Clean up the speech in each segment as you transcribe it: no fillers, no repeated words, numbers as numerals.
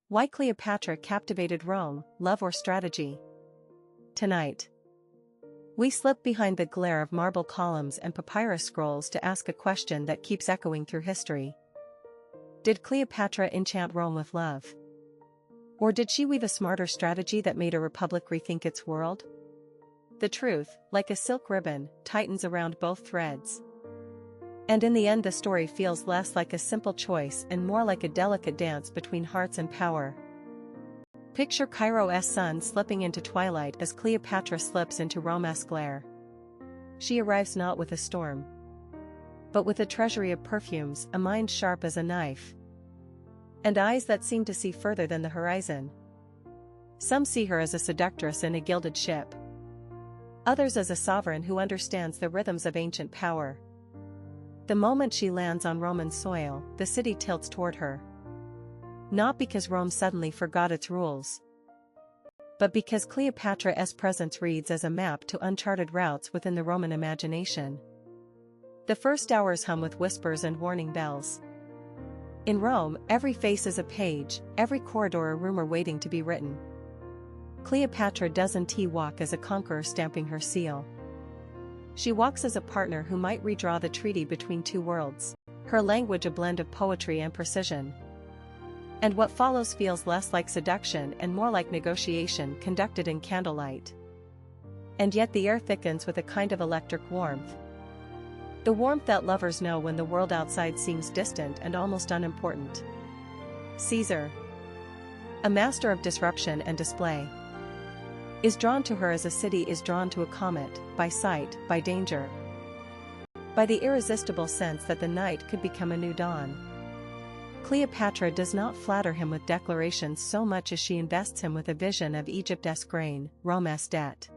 Why Cleopatra captivated Rome, love or strategy? Tonight, we slip behind the glare of marble columns and papyrus scrolls to ask a question that keeps echoing through history. Did Cleopatra enchant Rome with love? Or did she weave a smarter strategy that made a republic rethink its world? The truth, like a silk ribbon, tightens around both threads. And in the end the story feels less like a simple choice and more like a delicate dance between hearts and power. Picture Cairo's sun slipping into twilight as Cleopatra slips into Rome's glare. She arrives not with a storm, but with a treasury of perfumes, a mind sharp as a knife, and eyes that seem to see further than the horizon. Some see her as a seductress in a gilded ship. Others as a sovereign who understands the rhythms of ancient power. The moment she lands on Roman soil, the city tilts toward her. Not because Rome suddenly forgot its rules, but because Cleopatra's presence reads as a map to uncharted routes within the Roman imagination. The first hours hum with whispers and warning bells. In Rome, every face is a page, every corridor a rumor waiting to be written. Cleopatra doesn't walk as a conqueror stamping her seal. She walks as a partner who might redraw the treaty between two worlds, her language a blend of poetry and precision. And what follows feels less like seduction and more like negotiation conducted in candlelight. And yet the air thickens with a kind of electric warmth. The warmth that lovers know when the world outside seems distant and almost unimportant. Caesar, a master of disruption and display, is drawn to her as a city is drawn to a comet, by sight, by danger, by the irresistible sense that the night could become a new dawn. Cleopatra does not flatter him with declarations so much as she invests him with a vision of Egypt's grain, Rome's debt,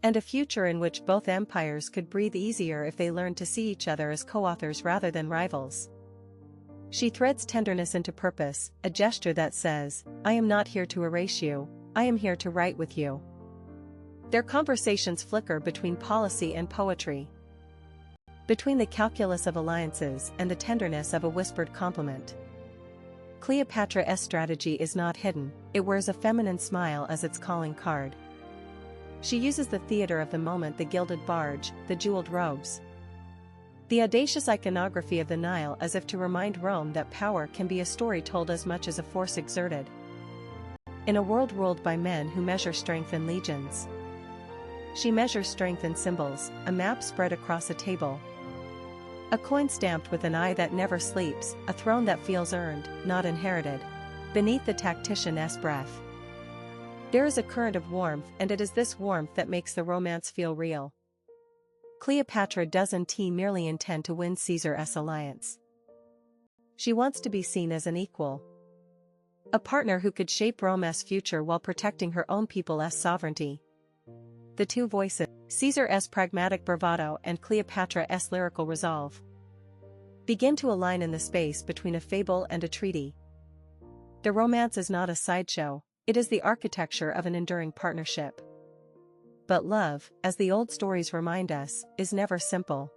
and a future in which both empires could breathe easier if they learned to see each other as co-authors rather than rivals. She threads tenderness into purpose, a gesture that says, "I am not here to erase you, I am here to write with you." Their conversations flicker between policy and poetry, between the calculus of alliances and the tenderness of a whispered compliment. Cleopatra's strategy is not hidden, it wears a feminine smile as its calling card. She uses the theater of the moment, the gilded barge, the jeweled robes, the audacious iconography of the Nile, as if to remind Rome that power can be a story told as much as a force exerted. In a world ruled by men who measure strength in legions, she measures strength in symbols, a map spread across a table, a coin stamped with an eye that never sleeps, a throne that feels earned, not inherited, beneath the tactician's breath. There is a current of warmth, and it is this warmth that makes the romance feel real. Cleopatra doesn't merely intend to win Caesar's alliance. She wants to be seen as an equal, a partner who could shape Rome's future while protecting her own people's sovereignty. The two voices, Caesar's pragmatic bravado and Cleopatra's lyrical resolve, begin to align in the space between a fable and a treaty. The romance is not a sideshow, it is the architecture of an enduring partnership. But love, as the old stories remind us, is never simple.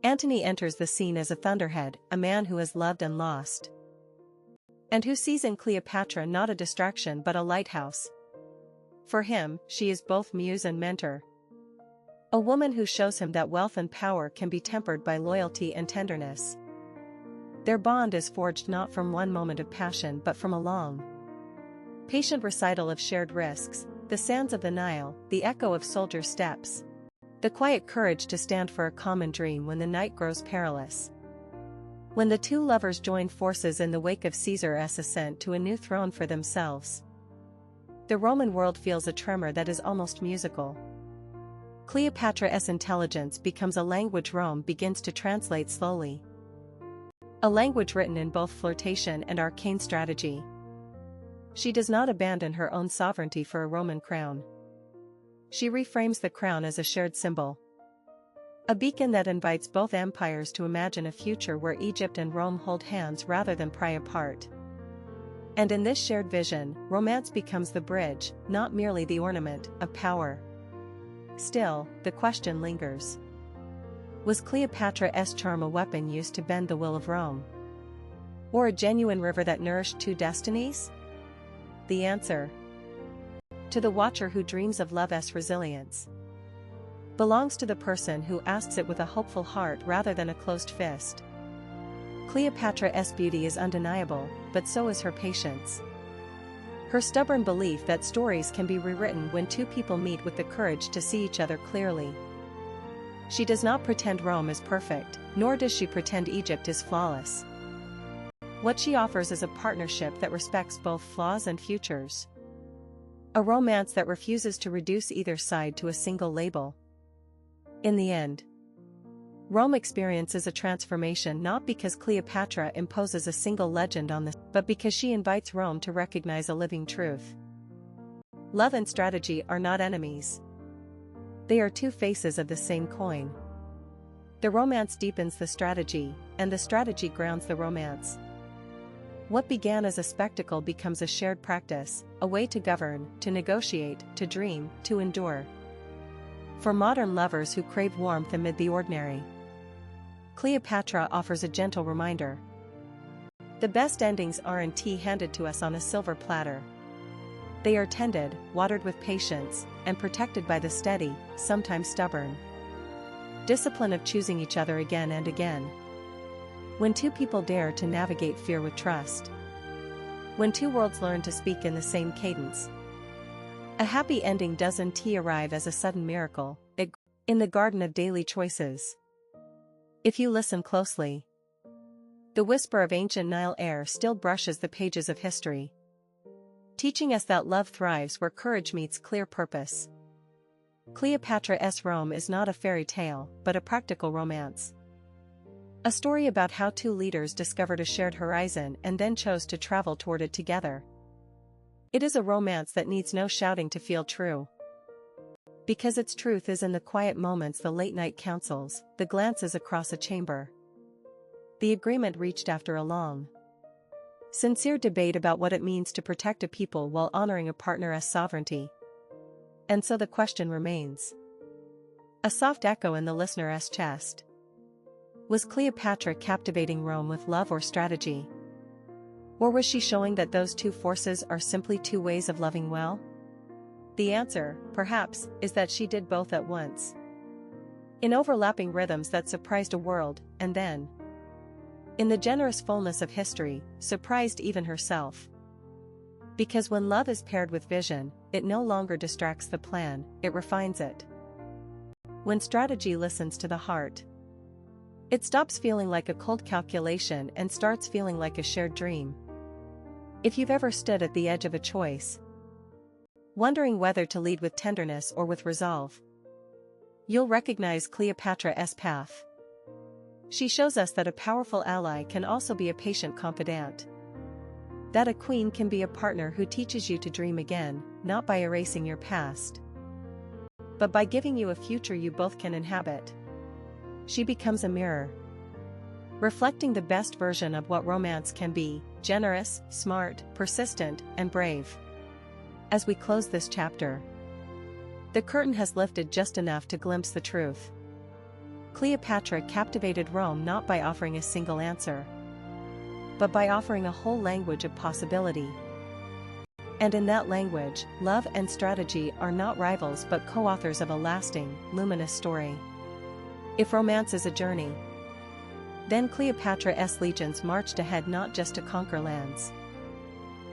Antony enters the scene as a thunderhead, a man who has loved and lost, and who sees in Cleopatra not a distraction but a lighthouse. For him, she is both muse and mentor. A woman who shows him that wealth and power can be tempered by loyalty and tenderness. Their bond is forged not from one moment of passion but from a long, patient recital of shared risks, the sands of the Nile, the echo of soldiers' steps, the quiet courage to stand for a common dream when the night grows perilous. When the two lovers join forces in the wake of Caesar's ascent to a new throne for themselves, the Roman world feels a tremor that is almost musical. Cleopatra's intelligence becomes a language Rome begins to translate slowly. A language written in both flirtation and arcane strategy. She does not abandon her own sovereignty for a Roman crown. She reframes the crown as a shared symbol, a beacon that invites both empires to imagine a future where Egypt and Rome hold hands rather than pry apart. And in this shared vision, romance becomes the bridge, not merely the ornament, of power. Still, the question lingers. Was Cleopatra's charm a weapon used to bend the will of Rome? Or a genuine river that nourished two destinies? The answer, to the watcher who dreams of love's resilience, belongs to the person who asks it with a hopeful heart rather than a closed fist. Cleopatra's beauty is undeniable, but so is her patience. Her stubborn belief that stories can be rewritten when two people meet with the courage to see each other clearly. She does not pretend Rome is perfect, nor does she pretend Egypt is flawless. What she offers is a partnership that respects both flaws and futures. A romance that refuses to reduce either side to a single label. In the end, Rome experiences a transformation not because Cleopatra imposes a single legend on this, but because she invites Rome to recognize a living truth. Love and strategy are not enemies. They are two faces of the same coin. The romance deepens the strategy, and the strategy grounds the romance. What began as a spectacle becomes a shared practice, a way to govern, to negotiate, to dream, to endure. For modern lovers who crave warmth amid the ordinary, Cleopatra offers a gentle reminder. The best endings aren't handed to us on a silver platter. They are tended, watered with patience, and protected by the steady, sometimes stubborn discipline of choosing each other again and again. When two people dare to navigate fear with trust. When two worlds learn to speak in the same cadence. A happy ending doesn't arrive as a sudden miracle, in the garden of daily choices. If you listen closely, the whisper of ancient Nile air still brushes the pages of history, teaching us that love thrives where courage meets clear purpose. Cleopatra's Rome is not a fairy tale, but a practical romance. A story about how two leaders discovered a shared horizon and then chose to travel toward it together. It is a romance that needs no shouting to feel true. Because its truth is in the quiet moments, the late-night councils, the glances across a chamber, the agreement reached after a long, sincere debate about what it means to protect a people while honoring a partner's sovereignty. And so the question remains. A soft echo in the listener's chest. Was Cleopatra captivating Rome with love or strategy? Or was she showing that those two forces are simply two ways of loving well? The answer, perhaps, is that she did both at once. In overlapping rhythms that surprised a world, and then, in the generous fullness of history, surprised even herself. Because when love is paired with vision, it no longer distracts the plan, it refines it. When strategy listens to the heart, it stops feeling like a cold calculation and starts feeling like a shared dream. If you've ever stood at the edge of a choice, wondering whether to lead with tenderness or with resolve, you'll recognize Cleopatra's path. She shows us that a powerful ally can also be a patient confidant. That a queen can be a partner who teaches you to dream again, not by erasing your past, but by giving you a future you both can inhabit. She becomes a mirror, reflecting the best version of what romance can be, generous, smart, persistent, and brave. As we close this chapter, the curtain has lifted just enough to glimpse the truth. Cleopatra captivated Rome not by offering a single answer, but by offering a whole language of possibility. And in that language, love and strategy are not rivals but co-authors of a lasting, luminous story. If romance is a journey, then Cleopatra's legions marched ahead not just to conquer lands,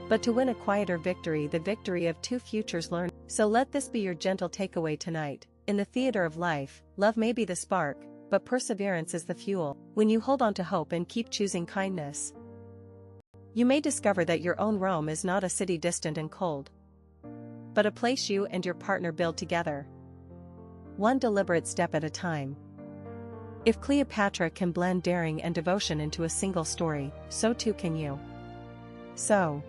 but to win a quieter victory, the victory of two futures learned. So let this be your gentle takeaway tonight. In the theater of life, love may be the spark, but perseverance is the fuel. When you hold on to hope and keep choosing kindness, you may discover that your own Rome is not a city distant and cold, but a place you and your partner build together, one deliberate step at a time. If Cleopatra can blend daring and devotion into a single story, so too can you. So,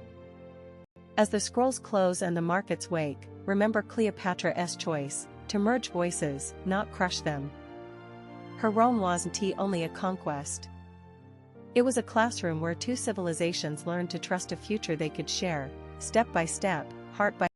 as the scrolls close and the markets wake, remember Cleopatra's choice, to merge voices, not crush them. Her Rome wasn't only a conquest. It was a classroom where two civilizations learned to trust a future they could share, step by step, heart by